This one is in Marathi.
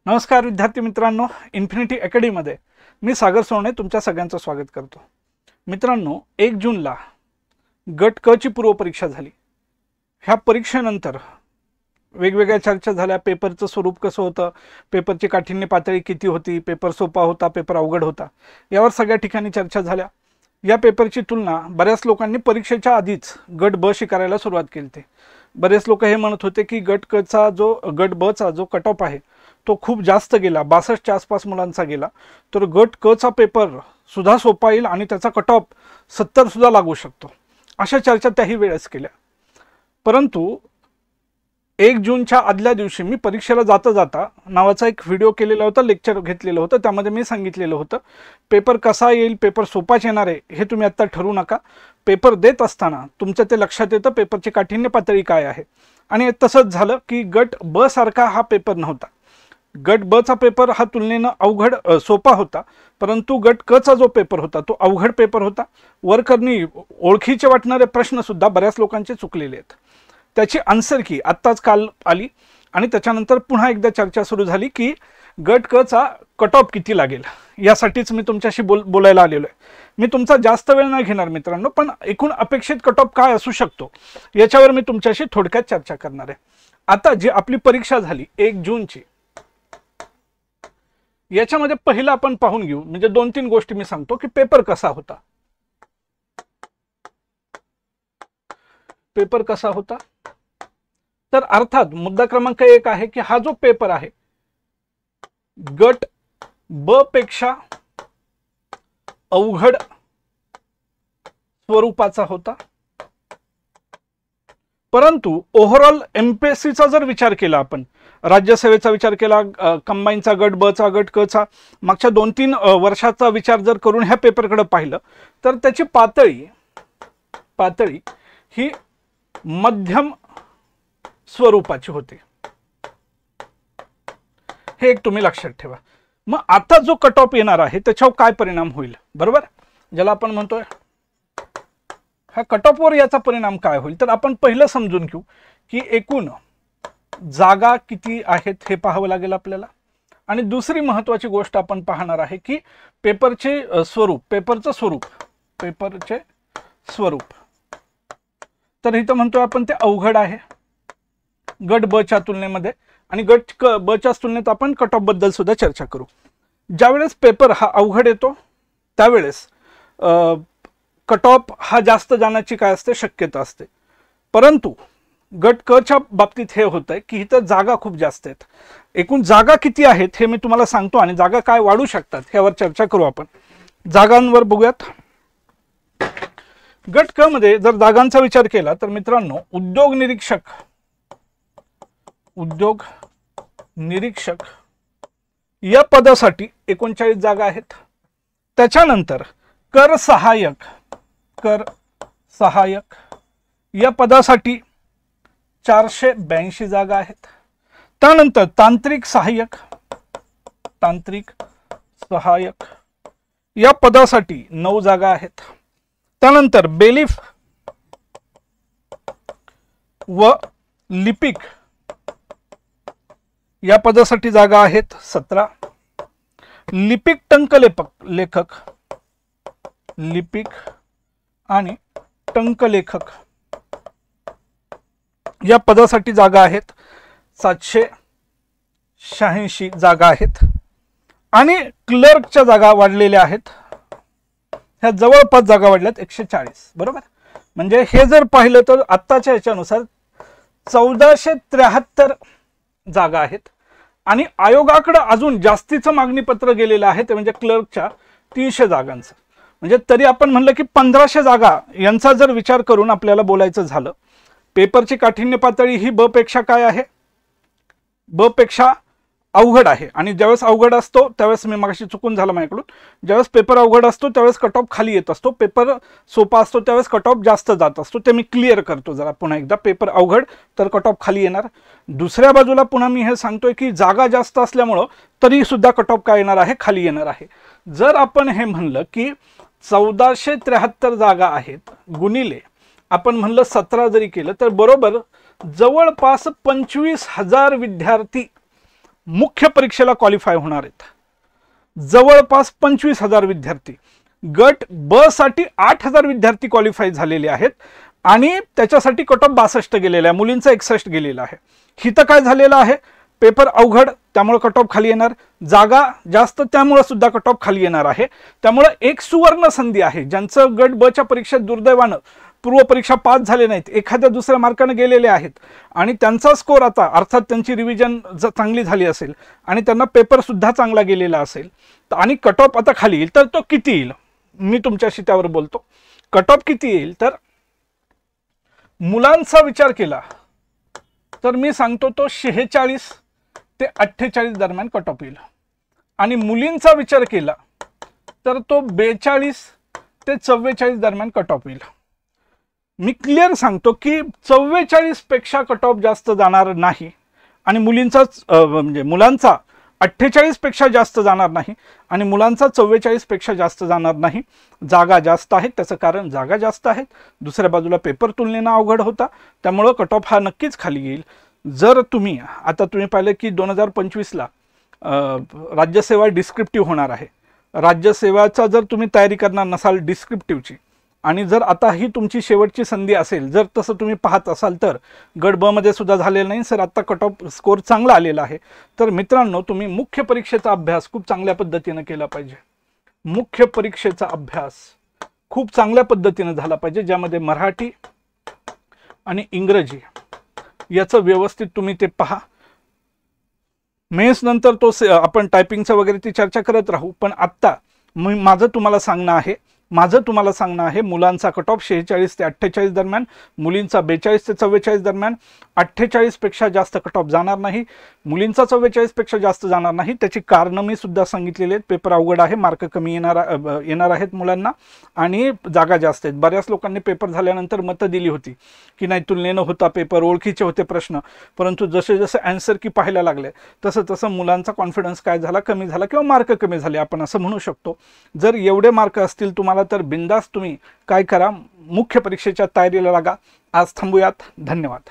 नमस्कार विद्यार्थी मित्रांनो, इन्फिनिटी अकॅडमीमध्ये मी सागर सोने तुमच्या सगळ्यांचं स्वागत करतो। मित्रांनो, 1 जूनला गट क ची पूर्वपरीक्षा झाली। ह्या परीक्षेनंतर वेगवेगळ्या चर्चा झाल्या। पेपरचं स्वरूप कसं होतं, पेपरची काठिण्य पातळी किती होती, पेपर सोपा होता, पेपर अवघड होता, यावर सगळ्या ठिकाणी चर्चा झाल्या। या पेपरची तुलना बऱ्याच लोकांनी परीक्षेच्या आधीच गट ब शी करायला सुरुवात केली होती। बरेच लोक हे म्हणत होते की गट ब चा जो कट ऑफ आहे तो खूप जास्त गेला, 62 च्या आसपास मुलांचा गेला, तर गट क चा पेपर सुद्धा सोपा येईल आणि त्याचा कट ऑफ 70 सुद्धा लागू शकतो, अशा चर्चा त्याही वेळेस केल्या। परंतु 1 जूनच्या आदल्या दिवशी मी परीक्षेला जाता नावाचा एक व्हिडिओ केलेला होता, लेक्चर घेतलेलं होतं। त्यामध्ये मी सांगितलेलं होतं पेपर कसा येईल, पेपर सोपाच येणार आहे हे तुम्ही आता ठरवू नका। पेपर देत असताना तुमच्या ते लक्षात येतं पेपरची काठिण्य पातळी काय आहे। आणि तसंच झालं की गट ब सारखा हा पेपर नव्हता। गट ब चा पेपर हा तुलनेनं अवघड सोपा होता, परंतु गट क चा जो पेपर होता तो अवघड पेपर होता। वरकरणी ओळखीचे वाटणारे प्रश्न सुद्धा बऱ्याच लोकांचे चुकलेले आहेत। त्याची आन्सर की आत्ताच काल आली आणि त्याच्यानंतर पुन्हा एकदा चर्चा सुरू झाली की गट क चा कट ऑफ किती लागेल, यासाठीच मी तुमच्याशी बोलायला आलेलो आहे। मी तुमचा जास्त वेळ नाही घेणार मित्रांनो, पण एकूण अपेक्षित कट ऑफ काय असू शकतो याच्यावर मी तुमच्याशी थोडक्यात चर्चा करणार आहे। आता जी आपली परीक्षा झाली 1 जूनची, याच्यामध्ये पहिला आपण पाहून घेऊ, म्हणजे 2-3 गोष्टी मी सांगतो की पेपर कसा होता। पेपर कसा होता तर अर्थात मुद्दा क्रमांक 1 आहे की हा जो पेपर आहे गट ब पेक्षा अवघड स्वरूपाचा होता। परंतु ओव्हरऑल एमपीएससीचा जर विचार केला, आपण राज्यसेवेचा विचार केला, कंबाईनचा गट ब चा, गट क चा, मागच्या 2-3 वर्षाचा विचार जर करून ह्या पेपरकडे पाहिलं तर त्याची पातळी ही मध्यम स्वरूपाची होती, हे एक तुम्ही लक्षात ठेवा। मग आता जो कट ऑफ येणार आहे त्याच्यावर काय परिणाम होईल, बरोबर, ज्याला आपण म्हणतोय हा कट ऑफ वर याचा परिणाम काय होईल, तर आपण पहिलं समजून घेऊ की एकूण जागा किती आहेत हे पाहावं लागेल आपल्याला। आणि दुसरी महत्त्वाची गोष्ट आपण पाहणार आहे की पेपरचे स्वरूप तर इथं म्हणतोय आपण ते अवघड आहे गट ब च्या तुलनेमध्ये, आणि गट ब च्या तुलनेत आपण कट ऑफ बद्दल सुद्धा चर्चा करू। ज्यावेळेस पेपर हा अवघड येतो त्यावेळेस कट ऑफ हा जास्त जाण्याची काय असते, शक्यता असते। परंतु गट क च्या बाबतीत हे होतंय की इथं जागा खूप जास्त आहेत। एकूण जागा किती आहेत हे मी तुम्हाला सांगतो आणि जागा काय वाढू शकतात यावर चर्चा करू आपण। जागांवर बघूयात। गट क मध्ये जर जागांचा विचार केला तर मित्रांनो उद्योग निरीक्षक या पदासाठी 39 जागा आहेत। त्याच्यानंतर कर सहायक या पदासाठी 482 जागा आहेत। त्यानंतर तांत्रिक सहाय्यक या पदासाठी 9 जागा आहेत। त्यानंतर बेलिफ व लिपिक या पदासाठी जागा आहेत 17। लिपिक आणि टंकलेखक या पदासाठी जागा आहेत 786 जागा आहेत। आणि क्लर्कच्या जागा वाढलेल्या आहेत, ह्या जवळपास जागा वाढल्यात 140, बरोबर। म्हणजे हे जर पाहिलं तर आत्ताच्या याच्यानुसार 1473 जागा आहेत। आणि आयोगाकडे अजून जास्तीचं मागणी पत्र गेलेलं आहे, ते म्हणजे क्लर्कच्या 300 जागांचं। म्हणजे तरी आपण म्हणलं की 1500 जागा यांचा जर विचार करून आपल्याला बोलायचं झालं, पेपरची काठिण्य पातळी ही ब पेक्षा काय आहे, ब पेक्षा अवघड आहे। आणि ज्यावेळेस अवघड असतो त्यावेळेस मी मागाशी चुकून झालं माझ्याकडून, ज्यावेळेस पेपर अवघड असतो त्यावेळेस कट ऑफ खाली येत असतो, पेपर सोपा असतो त्यावेळेस कट ऑफ जास्त जात असतो। ते मी क्लिअर करतो जरा पुन्हा एकदा, पेपर अवघड तर कट ऑफ खाली येणार। दुसऱ्या बाजूला पुन्हा मी हे सांगतोय की जागा जास्त असल्यामुळं तरी सुद्धा कट ऑफ काय येणार आहे, खाली येणार आहे। जर आपण हे म्हणलं की 1473 जागा आहेत गुणिले आपण म्हणलं 17 जरी केलं तर बरोबर जवळपास 25,000 विद्यार्थी मुख्य परीक्षेला क्वालिफाय होणार आहेत जवळपास 25,000 विद्यार्थी. गट ब साठी 8,000 विद्यार्थी क्वालिफाय झालेले आहेत आणि त्याच्यासाठी कट ऑफ 62 गेलेला आहे, मुलींचा 61 गेलेला आहे. हिथं काय झालेलं आहे, पेपर अवघड त्यामुळे कट ऑफ खाली येणार, जागा जास्त त्यामुळे सुद्धा कट ऑफ खाली येणार आहे. त्यामुळे एक सुवर्ण संधी आहे. ज्यांचं गट ब च्या परीक्षेत दुर्दैवानं पूर्व परीक्षा पास झाले नाहीत, एखाद्या दुसऱ्या मार्काने गेलेले आहेत आणि त्यांचा स्कोर आता अर्थात त्यांची रिव्हिजन चांगली झाली असेल आणि त्यांना पेपर सुद्धा चांगला गेलेला असेल आणि कट ऑफ आता खाली येईल, तर तो किती येईल मी तुमच्याशी त्यावर बोलतो. कट ऑफ किती येईल तर मुलांचा विचार केला तर मी सांगतो तो 46 ते 48 दरम्यान कट ऑफ येईल आणि मुलींचा विचार केला तर तो 42 ते 44 दरम्यान कट ऑफ येईल. मी क्लिअर सांगतो की 44 पेक्षा कट ऑफ जास्त जाणार नाही आणि मुलींचा म्हणजे मुलांचा 48 पेक्षा जास्त जाणार नाही आणि मुलांचा 44 पेक्षा जास्त जाणार नाही. जागा जास्त आहेत, त्याचं कारण जागा जास्त आहेत, दुसऱ्या बाजूला पेपर तुलनेनं अवघड होता त्यामुळं कट ऑफ हा नक्कीच खाली येईल. जर तुम्ही पाहिलं की 2025ला राज्यसेवा डिस्क्रिप्टिव्ह होणार आहे. राज्यसेवाचा जर तुम्ही तयारी करणार नसाल डिस्क्रिप्टिव्हची आणि जर आता ही तुमची शेवटची संधी असेल, जर तसं तुम्ही पाहत असाल तर गट ब मध्ये सुद्धा झालेलं नाही सर, आता कट ऑफ स्कोर चांगला आलेला आहे, तर मित्रांनो तुम्ही मुख्य परीक्षेचा अभ्यास खूप चांगल्या पद्धतीने केला पाहिजे. मुख्य परीक्षेचा अभ्यास खूप चांगल्या पद्धतीने झाला पाहिजे, ज्यामध्ये मराठी आणि इंग्रजी याचं व्यवस्थित तुम्ही ते पहा. मेन्स नंतर तो आपण टायपिंगचं वगैरे ती चर्चा करत राहू, पण आत्ता माझं तुम्हाला सांगणं आहे मुलांचा कट ऑफ 46 ते 48 दरम्यान, मुलींचा 42 ते 44 दरम्यान. 48 पेक्षा जास्त कट ऑफ जाणार नाही, मुलींचा 44 पेक्षा जास्त जाणार नाही. त्याची कारणं मी सुद्धा सांगितलेली आहेत. पेपर अवघड आहे, मार्क कमी येणार आहेत मुलांना आणि जागा जास्त आहेत. बऱ्याच लोकांनी पेपर झाल्यानंतर मतं दिली होती की नाही तुलनेनं होता पेपर, ओळखीचे होते प्रश्न, परंतु जसे जसे आन्सर की पाहायला लागले तसं तसं मुलांचा कॉन्फिडन्स काय झाला, कमी झाला किंवा मार्क कमी झाले आपण असं म्हणू शकतो. जर एवढे मार्क असतील तुम्हाला तर बिंदास तुम्ही काय करा, मुख्य परीक्षेच्या तयारीला लागा. आज थांबूयात. धन्यवाद.